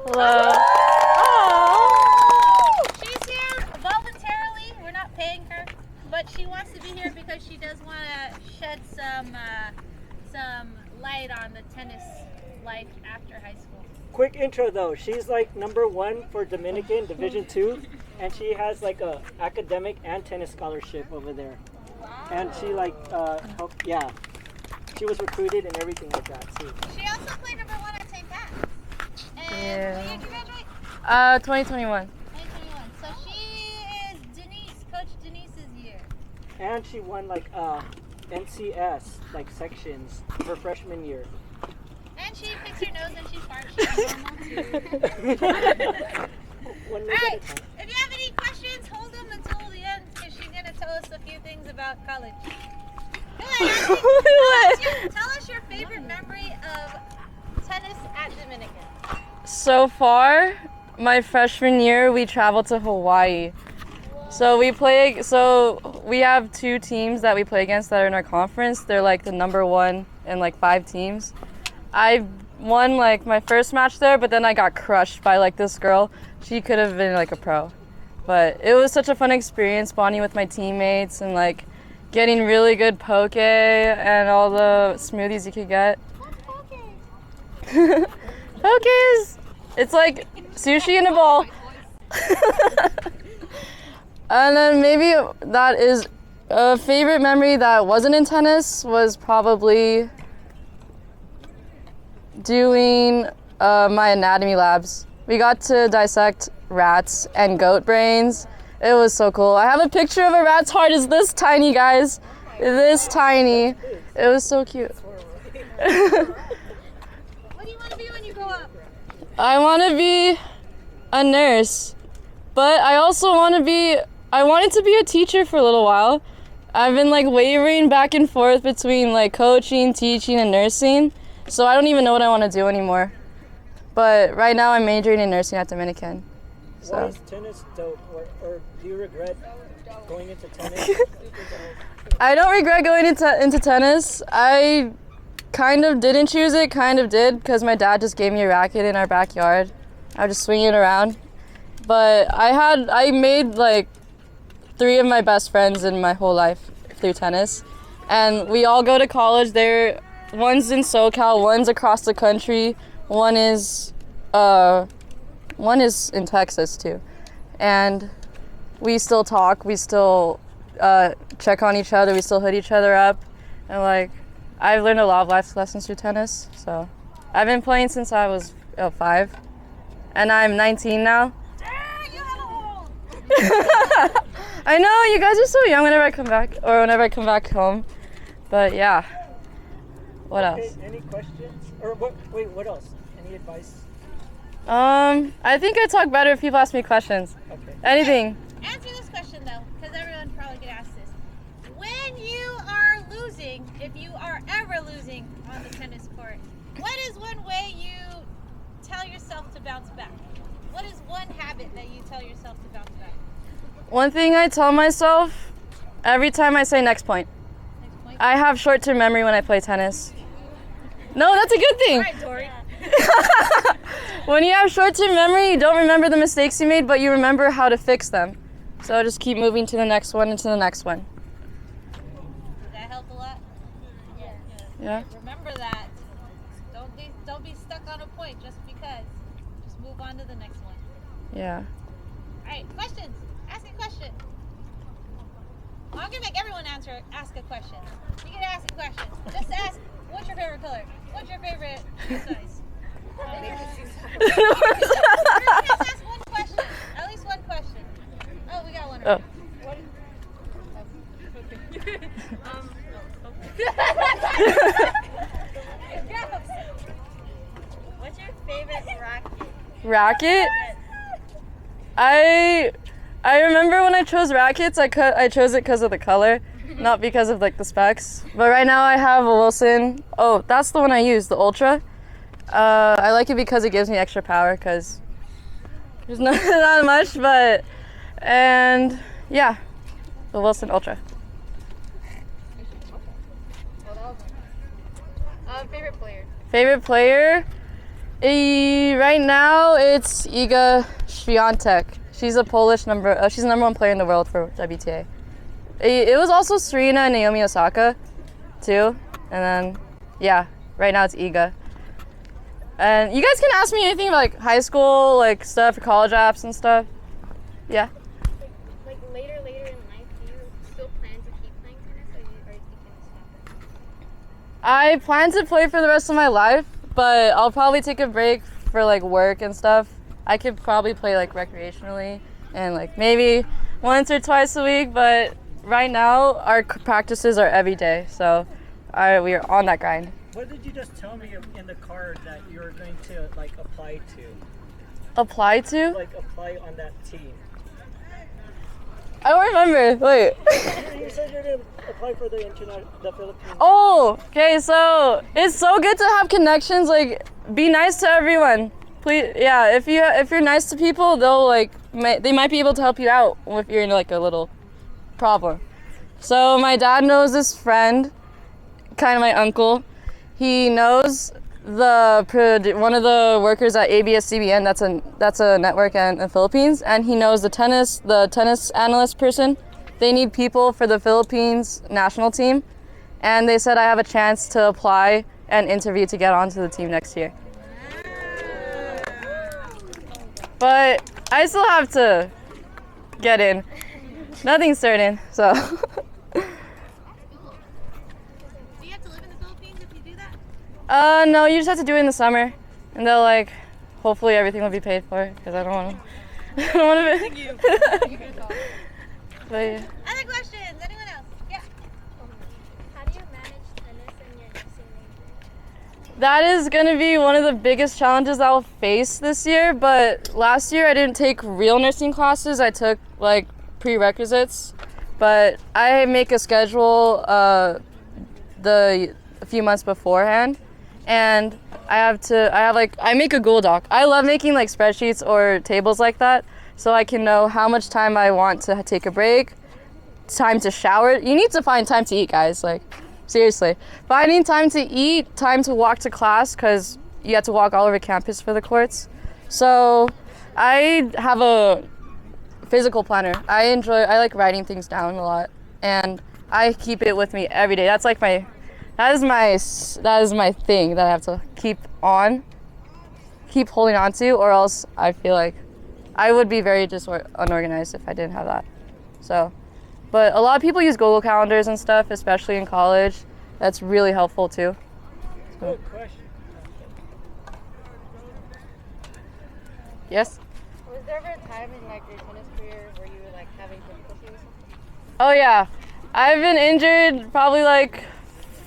Hello. Oh. She's here voluntarily. We're not paying her, but she wants to be here because she does want to shed some light on the tennis life after high school. Quick intro though. She's like #1 for Dominican Division II, and she has like a academic and tennis scholarship over there. Wow. And she like she was recruited and everything like that too. She also played #1 at St. Pat's. And when did you graduate? 2021. 2021. So she is Coach Denise's year. And she won like NCS like sections her freshman year. And she picks her nose and she farts. She's normal too. Alright, if you have any questions, hold them until the end because she's going to tell us a few things about college. Go ahead, tell us your favorite memory of tennis at Dominican. So far, my freshman year, we traveled to Hawaii. So we have 2 teams that we play against that are in our conference. They're like the #1 and like 5 teams. I won like my first match there, but then I got crushed by like this girl. She could have been like a pro. But it was such a fun experience bonding with my teammates and like getting really good poke and all the smoothies you could get. Poke's, it's like sushi in a bowl. And then maybe that is a favorite memory that wasn't in tennis was probably doing my anatomy labs. We got to dissect rats and goat brains. It was so cool. I have a picture of a rat's heart. It's this tiny, guys. This tiny. It was so cute. What do you want to be when you grow up? I want to be a nurse, but I also I wanted to be a teacher for a little while. I've been like wavering back and forth between like coaching, teaching, and nursing, so I don't even know what I want to do anymore. But right now I'm majoring in nursing at Dominican. So. Why is tennis dope, or do you regret going into tennis? I don't regret going into tennis. I kind of didn't choose it, kind of did, because my dad just gave me a racket in our backyard. I was just swinging it around. But I made like 3 of my best friends in my whole life through tennis. And we all go to college. One's in SoCal, one's across the country, one is in Texas too. And we still talk, we still check on each other, we still hood each other up. And like, I've learned a lot of life lessons through tennis. So I've been playing since I was 5. And I'm 19 now. I know, you guys are so young whenever I come back home. But yeah. What else? Any questions? Or what else? Any advice? I think I talk better if people ask me questions. Okay. Anything. Answer this question though, because everyone probably could ask this. When you are losing, if you are ever losing on the tennis court, what is one way you tell yourself to bounce back? What is one habit that you tell yourself to bounce back? One thing I tell myself every time I say next point. Next point? I have short-term memory when I play tennis. No, that's a good thing. All right, Dory. When you have short-term memory, you don't remember the mistakes you made, but you remember how to fix them. So just keep moving to the next one and to the next one. Did that help a lot? Yeah. Remember that. Don't be stuck on a point just because. Just move on to the next one. Yeah. All right, questions. Ask a question. Well, I'm gonna make everyone ask a question. You can ask a question. Just ask, what's your favorite color? What's your favorite shoe size? Just ask one question. At least one question. Oh, we got one. Right. What's your favorite racket? Racket? I remember when I chose rackets, I chose it because of the color, not because of like the specs. But right now I have a Wilson. Oh, that's the one I use, the Ultra. I like it because it gives me extra power because there's not much, and yeah, the Wilson Ultra. Favorite player? Favorite player? Right now, it's Iga Świątek. She's a Polish she's the number one player in the world for WTA. It was also Serena and Naomi Osaka, too. And then, yeah, right now it's Iga. And you guys can ask me anything about like high school, like stuff for college apps and stuff. Yeah. Like later in life, do you still plan to keep playing tennis, or are you thinking of stopping? I plan to play for the rest of my life, but I'll probably take a break for like work and stuff. I could probably play like recreationally and like maybe once or twice a week, but right now our practices are every day, so we are on that grind. What did you just tell me in the card that you were going to like apply to? Apply to? Like apply on that team. I don't remember. Wait. You said you're going to apply for the Philippines. Oh, okay. So it's so good to have connections. Like, be nice to everyone. Please, yeah. If you're nice to people, they might be able to help you out if you're in like a little problem. So my dad knows this friend, kind of my uncle. He knows one of the workers at ABS-CBN. That's a network in the Philippines, and he knows the tennis analyst person. They need people for the Philippines national team, and they said I have a chance to apply and interview to get onto the team next year. But I still have to get in. Nothing's certain, so. No, you just have to do it in the summer, and they'll like, hopefully everything will be paid for, because I don't want to. I don't want to. But yeah. Other questions? Anyone else? Yeah. How do you manage tennis in your nursing major? That is going to be one of the biggest challenges I'll face this year. But last year I didn't take real nursing classes. I took like prerequisites, but I make a schedule a few months beforehand. And I make a Google Doc. I love making like spreadsheets or tables like that, so I can know how much time I want to take a break, time to shower. You need to find time to eat, guys. Like, seriously. Finding time to eat, time to walk to class, because you have to walk all over campus for the courts. So I have a physical planner. I like writing things down a lot, and I keep it with me every day. That is my thing that I have to keep holding on to, or else I feel like I would be very unorganized if I didn't have that. So, but a lot of people use Google calendars and stuff, especially in college. That's really helpful too. So. Good question. Yes? Was there ever a time in like your tennis career where you were like having difficulty with something? Oh yeah, I've been injured probably like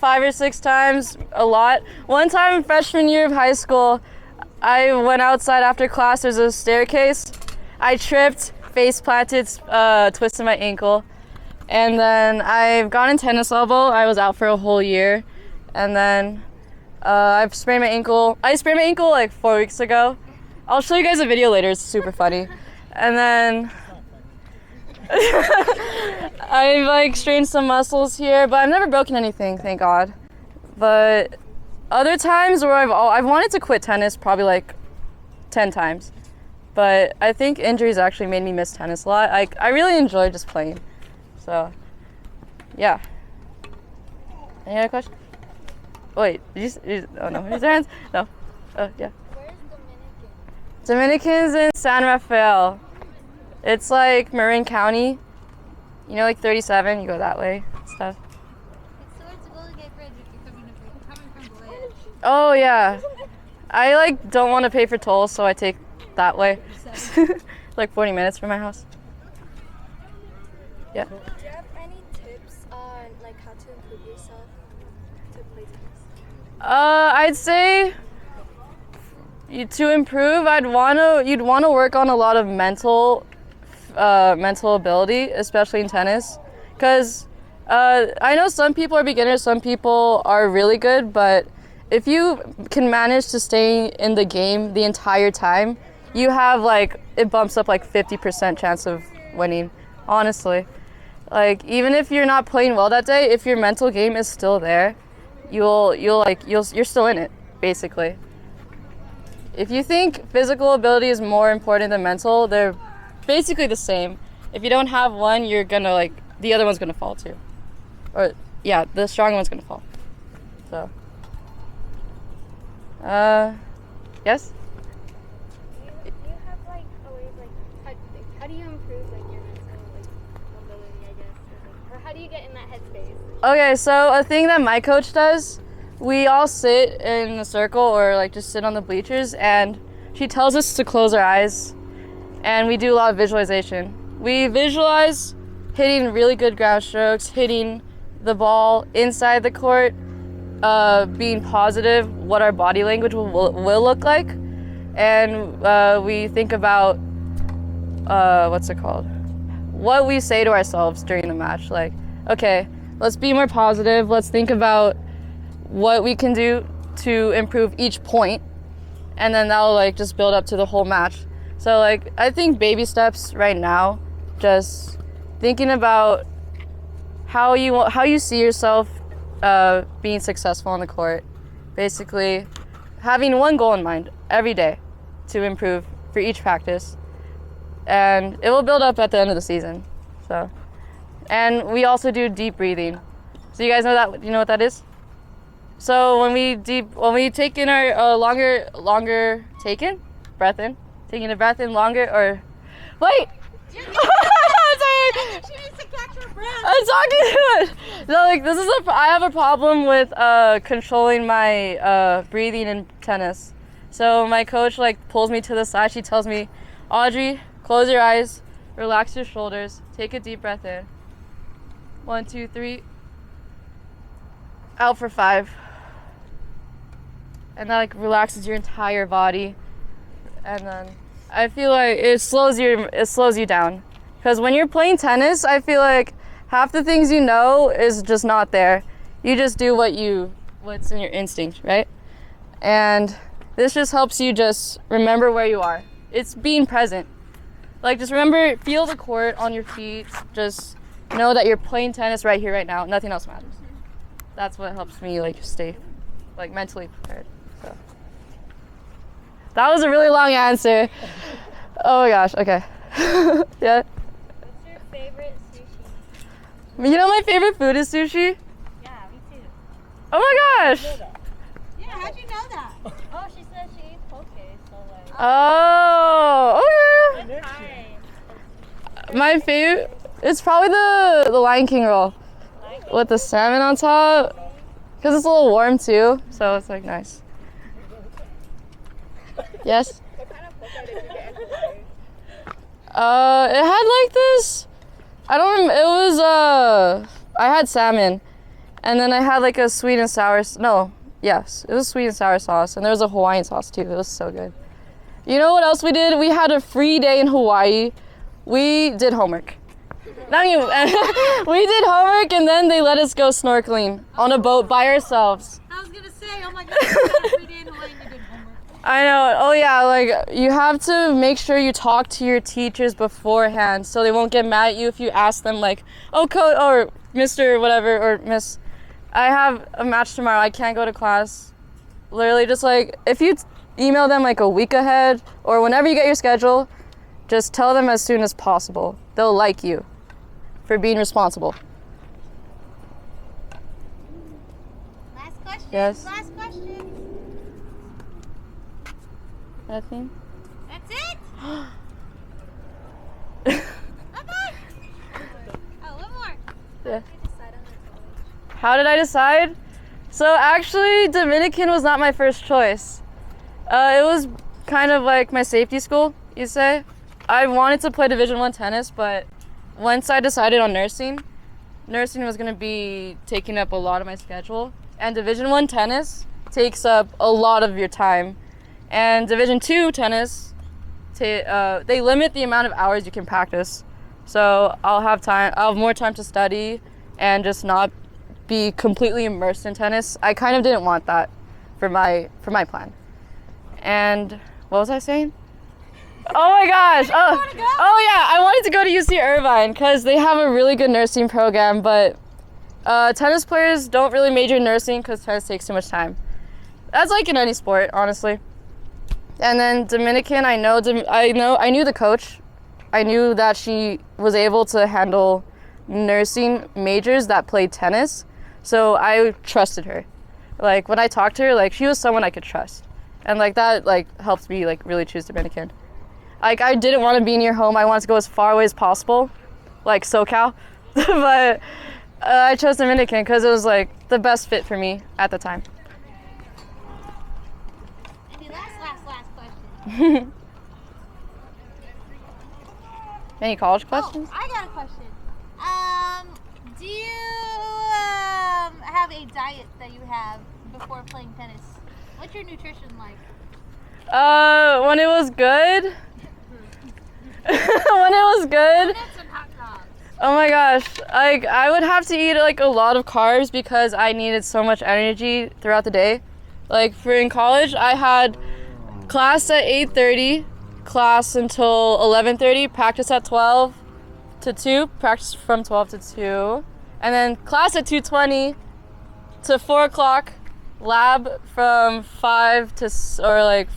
5 or 6 times, a lot. One time freshman year of high school, I went outside after class. There's a staircase. I tripped, face planted, twisted my ankle. And then I've gotten tennis elbow. I was out for a whole year. And then I've sprained my ankle. I sprained my ankle like 4 weeks ago. I'll show you guys a video later. It's super funny. And then I've like strained some muscles here, but I've never broken anything, thank God. But other times where I've wanted to quit tennis probably like 10 times. But I think injuries actually made me miss tennis a lot. I really enjoy just playing. So, yeah. Any other questions? Wait, oh no, is there hands? No. Oh, yeah. Where's Dominican? Dominican's in San Rafael. It's like Marin County. You know, like 37, you go that way, stuff. It's so hard to go to get bridge if you're coming from the way. Oh, yeah. I like don't want to pay for tolls, so I take that way. Like 40 minutes from my house. Yeah. Do you have any tips on like how to improve yourself to play tennis? I'd say to improve, you'd wanna work on a lot of mental ability, especially in tennis, because I know some people are beginners, some people are really good, but if you can manage to stay in the game the entire time, you have like, it bumps up like 50% chance of winning, honestly. Like, even if you're not playing well that day, if your mental game is still there, you're still in it, basically. if you think physical ability is more important than mental, they're basically the same. If you don't have one, you're gonna like the other one's gonna fall too, or yeah, the strong one's gonna fall. So, yes. Do you have like a way like how do you improve like your mental like mobility, I guess, or how do you get in that headspace? Okay, so a thing that my coach does, we all sit in a circle or like just sit on the bleachers, and she tells us to close our eyes, and we do a lot of visualization. We visualize hitting really good ground strokes, hitting the ball inside the court, being positive, what our body language will look like, and we think about what we say to ourselves during the match. Like, okay, let's be more positive. Let's think about what we can do to improve each point, and then that'll like just build up to the whole match. So like I think baby steps right now, just thinking about how you see yourself being successful on the court. Basically, having one goal in mind every day to improve for each practice, and it will build up at the end of the season. So, and we also do deep breathing. So you guys know that? You know what that is? So when we take in our longer breath in, taking a breath in longer, or wait. She needs to catch her breath. I'm talking to it. So like I have a problem with controlling my breathing in tennis. So my coach like pulls me to the side. She tells me, Audrey, close your eyes, relax your shoulders, take a deep breath in. 1, 2, 3. Out for 5. And that like relaxes your entire body. And then I feel like it slows you down. Because when you're playing tennis, I feel like half the things you know is just not there. You just do what's in your instinct, right? And this just helps you just remember where you are. It's being present. Like just remember, feel the court on your feet. Just know that you're playing tennis right here, right now. Nothing else matters. That's what helps me like stay like mentally prepared. So that was a really long answer. Oh my gosh, okay. Yeah. What's your favorite sushi? You know my favorite food is sushi? Yeah, me too. Oh my gosh. Yeah, how'd you know that? Oh, she said she eats poke, so like. Oh, okay. What kind? My favorite, it's probably the Lion King roll with the salmon on top. Because it's a little warm too, so it's like nice. Yes? What kind of poke did you get in Hawaii? It had like this, I don't remember, it was, I had salmon. And then I had like a sweet and sour, it was sweet and sour sauce. And there was a Hawaiian sauce too, it was so good. You know what else we did? We had a free day in Hawaii. We did homework. Not you. We did homework and then they let us go snorkeling on a boat by ourselves. I was gonna say, oh my god, you got a free day in Hawaii and you did homework. I know. Oh yeah, like you have to make sure you talk to your teachers beforehand so they won't get mad at you if you ask them like, oh coach or Mr. whatever or Miss, I have a match tomorrow, I can't go to class. Literally just like if you email them like a week ahead or whenever you get your schedule, just tell them as soon as possible. They'll like you for being responsible. Last question. Yes. Last question. Nothing? That's it? Bye-bye. Oh, one more. Yeah. How did you decide on your college? How did I decide? So actually, Dominican was not my first choice. It was kind of like my safety school, you say. I wanted to play Division I tennis, but once I decided on nursing was going to be taking up a lot of my schedule. And Division I tennis takes up a lot of your time. And Division II tennis, they limit the amount of hours you can practice. So I'll have more time to study and just not be completely immersed in tennis. I kind of didn't want that for my plan. And what was I saying? Oh my gosh. Oh yeah, I wanted to go to UC Irvine because they have a really good nursing program, but tennis players don't really major in nursing because tennis takes too much time. That's like in any sport, honestly. And then Dominican, I knew the coach. I knew that she was able to handle nursing majors that played tennis. So I trusted her. Like when I talked to her, like she was someone I could trust. And like that like helped me like really choose Dominican. Like I didn't want to be near home. I wanted to go as far away as possible, like SoCal. But I chose Dominican because it was like the best fit for me at the time. And the last question. Any college questions? Oh, I got a question. Do you have a diet that you have before playing tennis? What's your nutrition like? When it was good. When it was good. Donuts and hot dogs. Oh my gosh, like I would have to eat like a lot of carbs because I needed so much energy throughout the day. Like for in college, I had class at 8:30, class until 11:30, practice at 12 to 2, practice from 12 to 2, and then class at 2:20 to 4 o'clock, lab from 5 to 5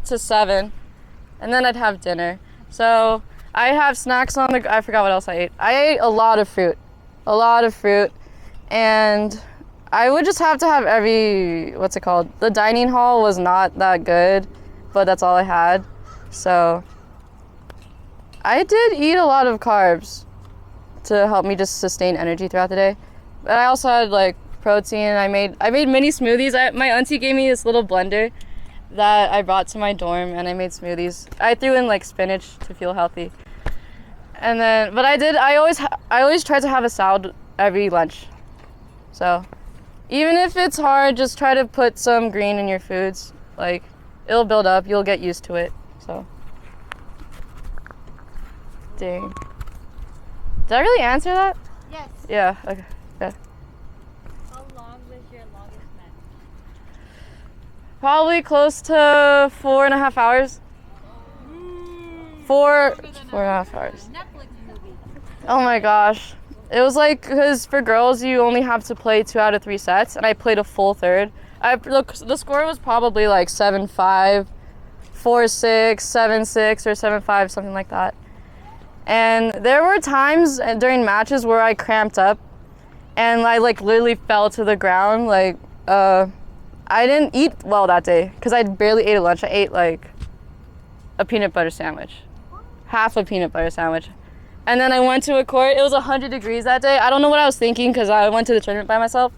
to 7, and then I'd have dinner. So I have snacks on the. I forgot what else I ate. I ate a lot of fruit, and I would just have to have what's it called? The dining hall was not that good, but that's all I had. So I did eat a lot of carbs to help me just sustain energy throughout the day. But I also had like protein. I made mini smoothies. My auntie gave me this little blender that I brought to my dorm, and I made smoothies. I threw in like spinach to feel healthy. And then, but I always try to have a salad every lunch. So even if it's hard, just try to put some green in your foods. Like it'll build up, you'll get used to it. So dang. Did I really answer that? Yes. Yeah, okay. Yeah. How long was your longest match? Probably close to 4.5 hours. 4.5 hours. Netflix movie. Oh my gosh. It was like, because for girls, you only have to play 2 out of 3 sets, and I played a full third. The score was probably like 7-5, 4-6, 7-6, or 7-5, something like that. And there were times during matches where I cramped up, and I like literally fell to the ground. Like, I didn't eat well that day, because I barely ate a lunch. I ate like a peanut butter sandwich. Half a peanut butter sandwich. And then I went to a court. It was 100 degrees that day. I don't know what I was thinking because I went to the tournament by myself.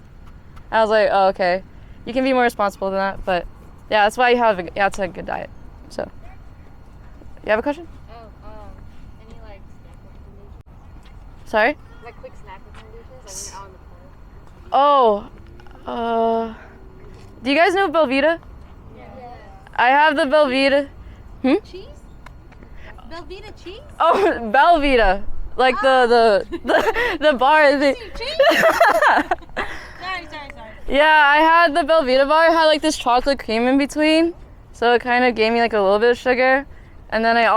I was like, oh, okay. You can be more responsible than that. But yeah, that's why you have to have a good diet. So, you have a question? Any like snack recommendations? Sorry? Like quick snack recommendations? Like when you're out on the court. Do you guys know Belvita? Yeah. I have the Belvita. Cheese? Velveeta cheese? Oh, Belvita. Like the bar. Cheese? Sorry. Yeah, I had the Belvita bar. It had like this chocolate cream in between. So it kind of gave me like a little bit of sugar. And then I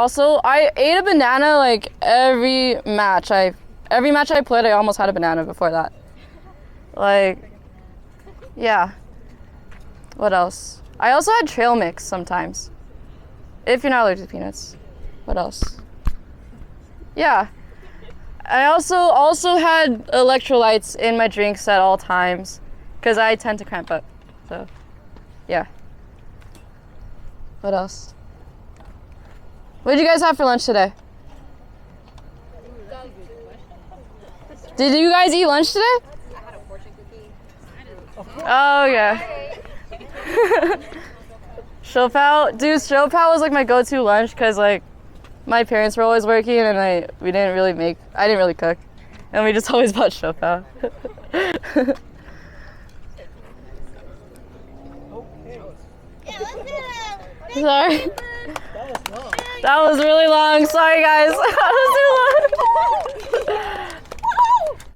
ate a banana like every match I played, I almost had a banana before that. Like, yeah. What else? I also had trail mix sometimes. If you're not allergic to peanuts. What else? Yeah. I also had electrolytes in my drinks at all times because I tend to cramp up. So, yeah. What else? What did you guys have for lunch today? Did you guys eat lunch today? I had a fortune cookie. Oh, yeah. Shopao was like my go-to lunch because like my parents were always working and I didn't really cook, and we just always bought Shopao. Yeah, let's do it. Sorry. That was really long. Sorry guys. That was too long.